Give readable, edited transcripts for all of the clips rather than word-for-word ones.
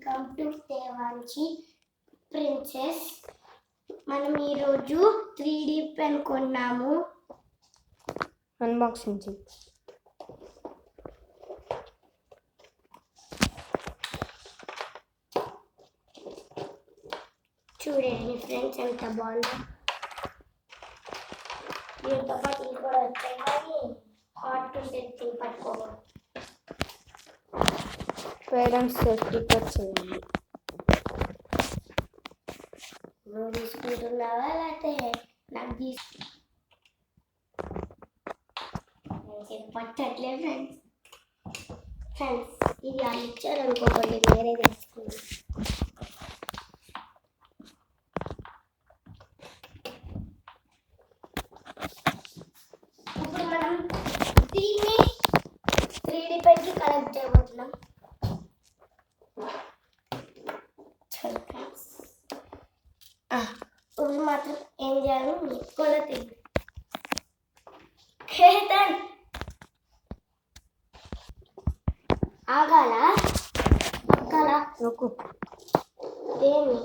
Welcome to దేవాంచి princess. మనం ఈరోజు 3D pen కొన్నాము. అన్బాక్సింగ్ చేయి. చూడండి ఫ్రెండ్స్ ఎంత బాగుందో. దీంతో పాటు ఇది కూడా వచ్చాయి కానీ హాట్ టు సెట్టింగ్ పట్టుకోవాలి. పేరెంట్స్ స్టిక్కర్ చేయండి. నువ్వు తీసుకుంటున్నావా లేకపోతే నాకు పట్టట్లే ఫ్రెండ్స్. ఇది వాళ్ళు ఇచ్చారు అనుకోకండి, వేరే తెచ్చుకున్నాను. ఇప్పుడు మనం దీన్ని 3D పెన్కి కనెక్ట్ చేయబోతున్నాం. ఇప్పుడు మాత్రం ఏం చేయాలో మీకు కూడా తెలియదు. ఆగాల పక్కల నొక్కు. దేన్ని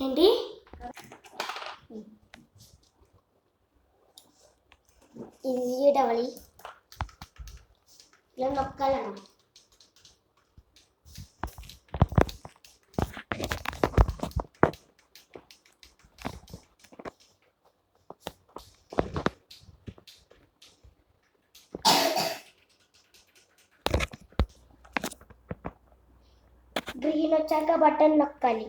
ఏంటి ఇది తీయడవలి ఇలా నొక్కాలన్న. గ్రీన్ వచ్చాక బటన్ నొక్కాలి.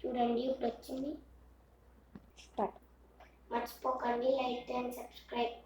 చూడండి ఇప్పుడు వచ్చింది. స్టార్ట్. మర్చిపోకండి లైక్ అండ్ సబ్స్క్రైబ్.